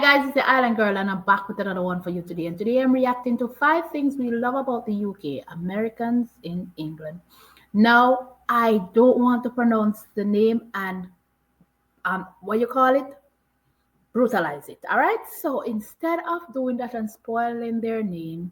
guys, it's the Island Girl, and I'm back with another one for you today. And today I'm reacting to 5 things we love about the UK, Americans in England. Now, I don't want to pronounce the name and what you call it, brutalize it. All right. So instead of doing that and spoiling their name,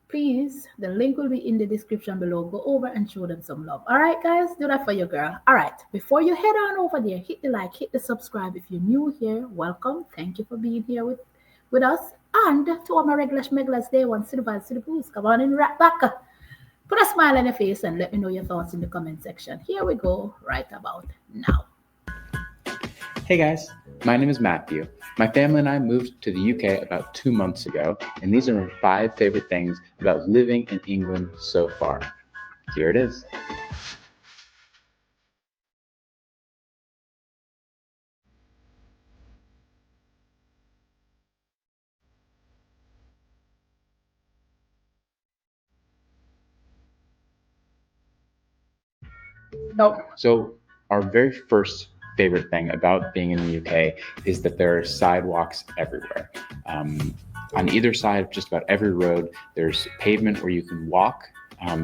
please, the link will be in the description below. Go over and show them some love. All right, guys, do that for your girl. All right, before you head on over there, hit the like, hit the subscribe. If you're new here, welcome. Thank you for being here with us. And to all my regular schmeglers, day one, sit by, sit boost. Come on in, right back. Put a smile on your face and let me know your thoughts in the comment section. Here we go, right about now. Hey guys, my name is Matthew. My family and I moved to the UK about 2 months ago, and these are my 5 favorite things about living in England so far. Here it is. No. So our very first favorite thing about being in the UK is that there are sidewalks everywhere. On either side of just about every road, there's pavement where you can walk,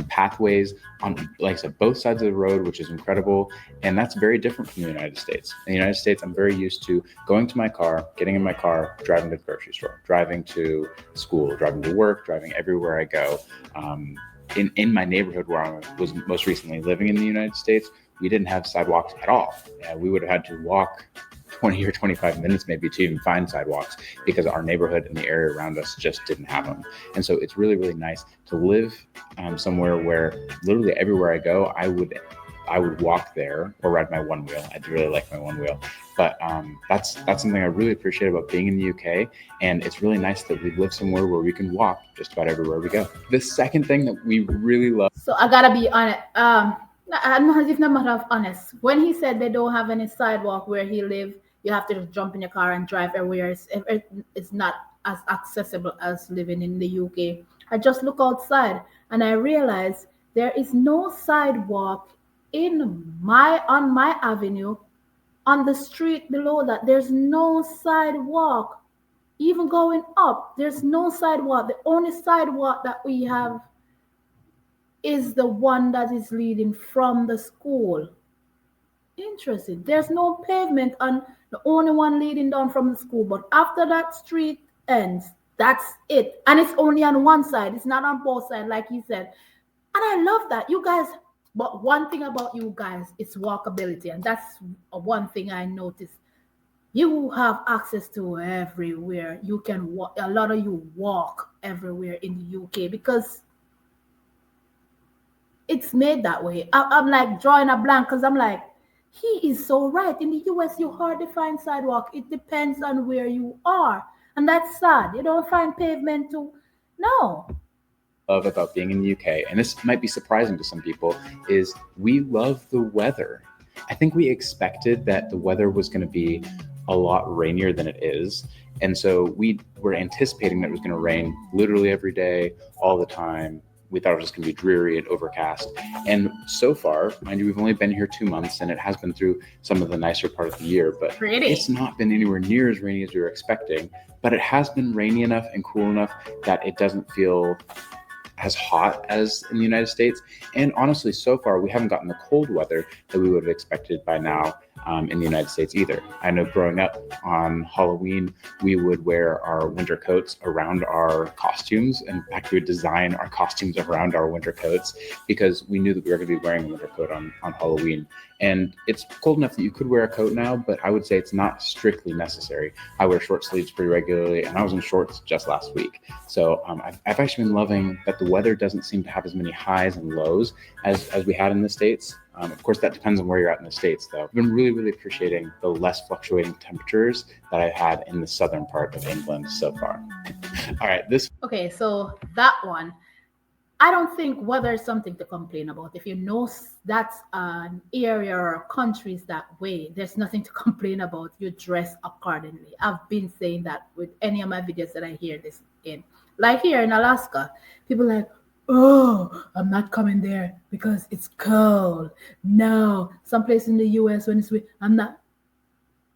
pathways on, like I said, both sides of the road, which is incredible. And that's very different from the United States. In the United States, I'm very used to going to my car, getting in my car, driving to the grocery store, driving to school, driving to work, driving everywhere I go. In my neighborhood where I was most recently living in the United States, we didn't have sidewalks at all. We would have had to walk 20 or 25 minutes maybe to even find sidewalks because our neighborhood and the area around us just didn't have them. And so it's really, really nice to live somewhere where literally everywhere I go, I would walk there or ride my one wheel. I do really like my one wheel. But that's something I really appreciate about being in the UK. And it's really nice that we live somewhere where we can walk just about everywhere we go. The second thing that we really love. So I gotta be honest. I'm not as if not matter of honest. When he said they don't have any sidewalk where he live, you have to just jump in your car and drive everywhere. It's not as accessible as living in the UK. I just look outside and I realize there is no sidewalk on my avenue. On the street below that, there's no sidewalk. Even going up, there's no sidewalk. The only sidewalk that we have is the one that is leading from the school. Interesting. There's no pavement on the only one leading down from the school. But after that street ends, that's it. And it's only on one side. It's not on both sides, like he said. And I love that. You guys, but one thing about you guys, it's walkability. And that's one thing I noticed. You have access to everywhere. You can walk. A lot of you walk everywhere in the UK because it's made that way. I'm like drawing a blank because I'm like, he is so right. In the US, you hardly find sidewalk. It depends on where you are. And that's sad. You don't find pavement too. No. Love about being in the UK, and this might be surprising to some people, is we love the weather. I think we expected that the weather was going to be a lot rainier than it is. And so we were anticipating that it was going to rain literally every day, all the time. We thought it was just going to be dreary and overcast. And so far, mind you, we've only been here 2 months, and it has been through some of the nicer part of the year, but it's not been anywhere near as rainy as we were expecting. But it has been rainy enough and cool enough that it doesn't feel as hot as in the United States. And honestly, so far, we haven't gotten the cold weather that we would have expected by now in the United States either. I know growing up on Halloween, we would wear our winter coats around our costumes. In fact, we would design our costumes around our winter coats because we knew that we were going to be wearing a winter coat on Halloween. And it's cold enough that you could wear a coat now, but I would say it's not strictly necessary. I wear short sleeves pretty regularly, and I was in shorts just last week. So I've actually been loving that the weather doesn't seem to have as many highs and lows as we had in the States. Of course, that depends on where you're at in the States, though. I've been really, really appreciating the less fluctuating temperatures that I've had in the southern part of England so far. All right, Okay, so that one, I don't think weather is something to complain about. If you know that's an area or countries that way, there's nothing to complain about. You dress accordingly. I've been saying that with any of my videos that I hear this in. Like here in Alaska, people are like, oh, I'm not coming there because it's cold. No, someplace in the US when it's I'm not.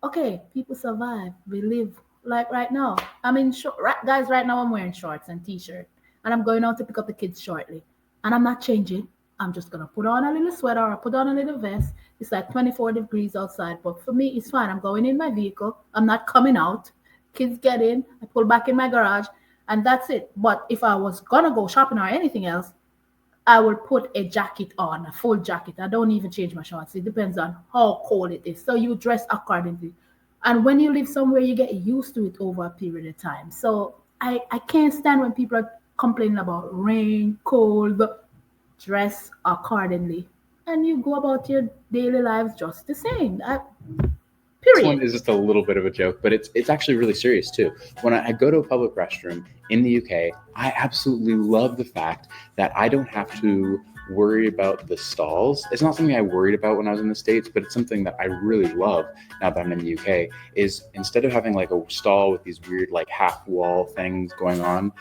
Okay, people survive. We live Like right now, I'm in short, right, guys. Right now, I'm wearing shorts and t-shirt, and I'm going out to pick up the kids shortly, and I'm not changing. I'm just gonna put on a little sweater or put on a little vest. It's like 24 degrees outside, but for me, it's fine. I'm going in my vehicle. I'm not coming out. Kids get in. I pull back in my garage, and that's it. But if I was gonna go shopping or anything else, I will put a jacket on, a full jacket. I don't even change my shorts. It depends on how cold it is. So you dress accordingly. And when you live somewhere, you get used to it over a period of time. So I can't stand when people are complaining about rain, cold, dress accordingly. And you go about your daily lives just the same. This one Period. is just a little bit of a joke, but it's actually really serious too. When I go to a public restroom in the UK, I absolutely love the fact that I don't have to worry about the stalls. It's not something I worried about when I was in the States, but it's something that I really love now that I'm in the UK. Is instead of having like a stall with these weird like half wall things going on,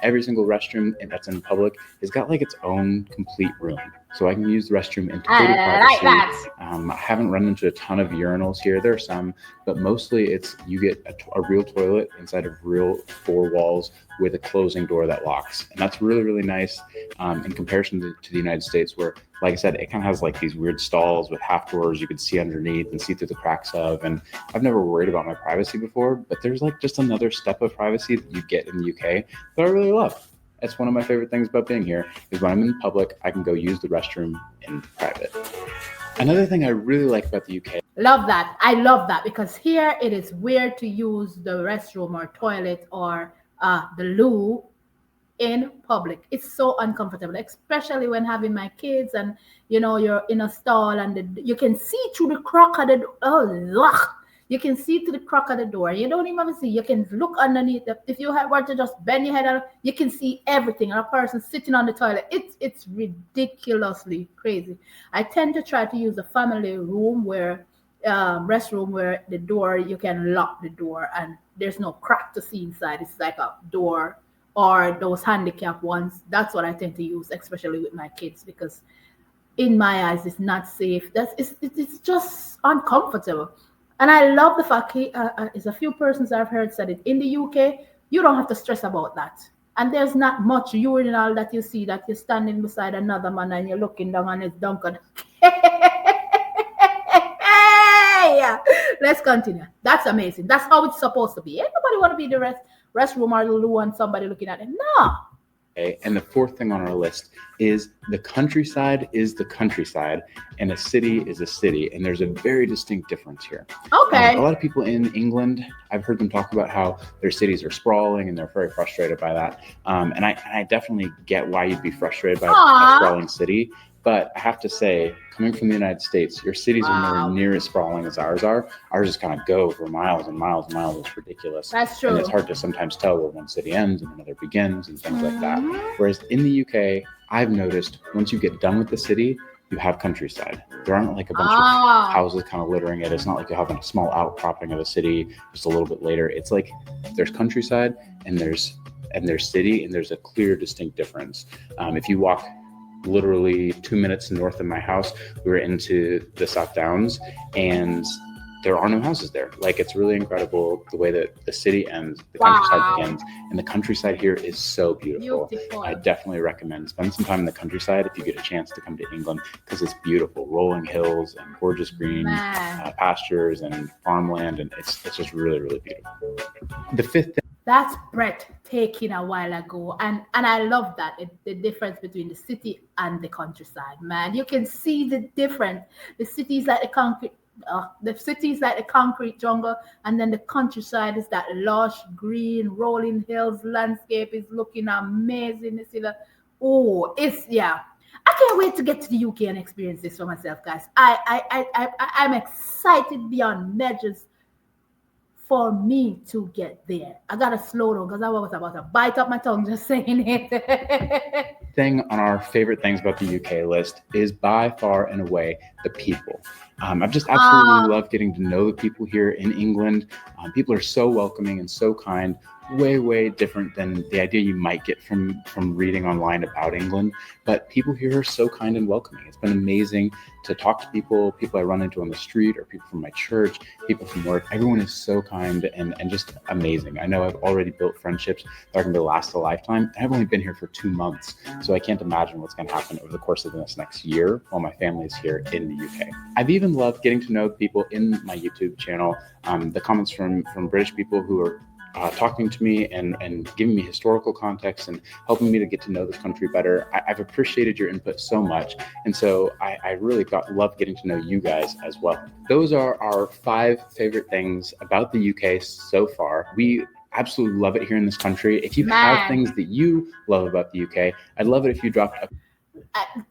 every single restroom that's in public has got like its own complete room. So I can use the restroom in total I like privacy. that. I haven't run into a ton of urinals here. There are some, but mostly it's you get a real toilet inside of real four walls with a closing door that locks, and that's really really nice in comparison to the United States, where, like I said, it kind of has like these weird stalls with half doors you can see underneath and see through the cracks of. And I've never worried about my privacy before, but there's like just another step of privacy that you get in the UK that I really love. That's one of my favorite things about being here is when I'm in public, I can go use the restroom in private. Another thing I really like about the UK. Love that. I love that because here it is weird to use the restroom or toilet or the loo in public. It's so uncomfortable, especially when having my kids and you're in a stall and you can see through the crack of the ugh. You can see through the crack of the door. You don't even see. You can look underneath. If you were to just bend your head out, you can see everything. And a person sitting on the toilet. It's ridiculously crazy. I tend to try to use the family room where restroom where the door you can lock the door and there's no crack to see inside. It's like a door or those handicap ones. That's what I tend to use, especially with my kids, because in my eyes, it's not safe. It's just uncomfortable. And I love the fact it's a few persons I've heard said it in the UK. You don't have to stress about that. And there's not much urinal that you see that you're standing beside another man and you're looking down on his Duncan. Yeah. Let's continue. That's amazing. That's how it's supposed to be. Ain't nobody want to be the restroom or the loo and somebody looking at it. No. Okay. And the fourth thing on our list is the countryside and a city is a city. And there's a very distinct difference here. Okay. A lot of people in England, I've heard them talk about how their cities are sprawling and they're very frustrated by that. And I definitely get why you'd be frustrated by a sprawling city. But I have to say, coming from the United States, your cities are nowhere near as sprawling as ours are. Ours just kind of go for miles and miles and miles. It's ridiculous. That's true. And it's hard to sometimes tell where one city ends and another begins and things like that. Whereas in the UK, I've noticed once you get done with the city, you have countryside. There aren't like a bunch of houses kind of littering it. It's not like you have a small outcropping of a city just a little bit later. It's like there's countryside and there's city, and there's a clear, distinct difference. If you walk literally 2 minutes north of my house, we were into the South Downs, and there are no houses there. Like, it's really incredible the way that the city ends, the countryside begins, and the countryside here is so beautiful. I definitely recommend spend some time in the countryside if you get a chance to come to England, because it's beautiful. Rolling hills and gorgeous green pastures and farmland, and it's just really, really beautiful. The fifth thing. That's breathtaking a while ago, and I love that the difference between the city and the countryside. Man, you can see the difference. The cities like the cities like the concrete jungle, and then the countryside is that lush green rolling hills landscape is looking amazing. You see I can't wait to get to the UK and experience this for myself, guys. I'm excited beyond measures for me to get there. I gotta slow down because I was about to bite up my tongue just saying it. Thing on our favorite things about the UK list is by far and away the people. I've just absolutely loved getting to know the people here in England. People are so welcoming and so kind. way different than the idea you might get from reading online about England. But people here are so kind and welcoming. It's been amazing to talk to people I run into on the street, or people from my church, people from work. Everyone is so kind and just amazing. I know I've already built friendships that are going to last a lifetime. I've only been here for 2 months, so I can't imagine what's going to happen over the course of this next year while my family is here in the UK. I've even loved getting to know people in my YouTube channel. The comments from British people who are talking to me and giving me historical context and helping me to get to know this country better. I've appreciated your input so much. And so I really love getting to know you guys as well. Those are our 5 favorite things about the UK so far. We absolutely love it here in this country. If you have Man, things that you love about the UK, I'd love it if you dropped a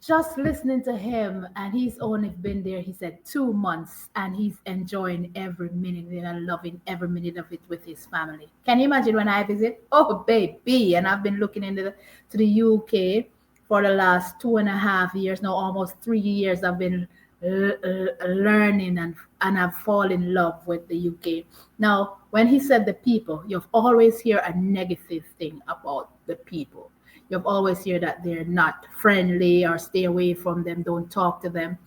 just listening to him, and he's only been there, he said 2 months, and he's enjoying every minute and loving every minute of it with his family. Can you imagine when I visit? Oh, baby. And I've been looking into to the UK for the last 2.5 years now, almost 3 years. I've been learning and I've fallen in love with the UK. Now, when he said the people, you've always hear a negative thing about the people. You've always hear that they're not friendly or stay away from them, don't talk to them.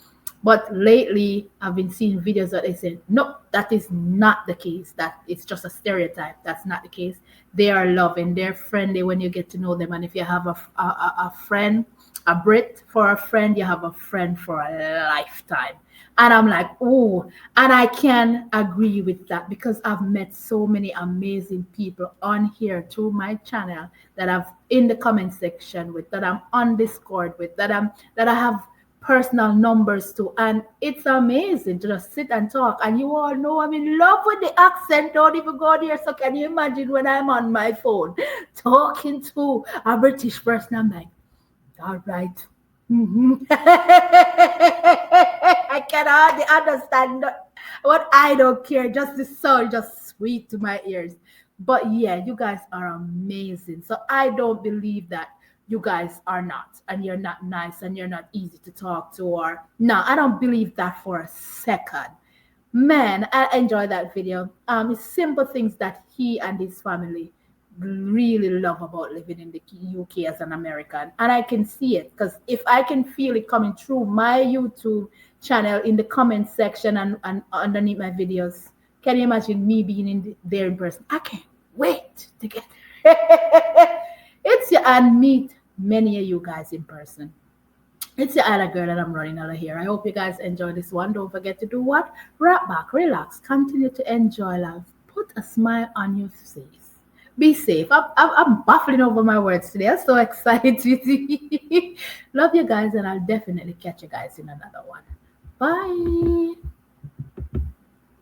But lately, I've been seeing videos that they say, no, that is not the case. That it's just a stereotype. That's not the case. They are loving, they're friendly when you get to know them. And if you have a friend, a Brit for a friend, you have a friend for a lifetime. And I'm like, oh, and I can agree with that because I've met so many amazing people on here through my channel that I've in the comment section with, that I'm on Discord with, that I have personal numbers to, and it's amazing to just sit and talk. And you all know I'm in love with the accent. Don't even go there. So can you imagine when I'm on my phone talking to a British person? I'm like, all right. Mhm. I can hardly understand what I don't care. Just the sound, just sweet to my ears. But yeah, you guys are amazing. So I don't believe that you guys are not, and you're not nice, and you're not easy to talk to, or no, I don't believe that for a second. Man, I enjoy that video. It's simple things that he and his family really love about living in the UK as an American. And I can see it because if I can feel it coming through my YouTube channel in the comment section and underneath my videos, can you imagine me being there in person? I can't wait to get there. It's your and meet many of you guys in person. It's your other girl, and I'm running out of here. I hope you guys enjoy this one. Don't forget to do what? Wrap back, relax, continue to enjoy life. Put a smile on your face. Be safe. I'm baffling over my words today. I'm so excited. Love you guys, and I'll definitely catch you guys in another one. Bye.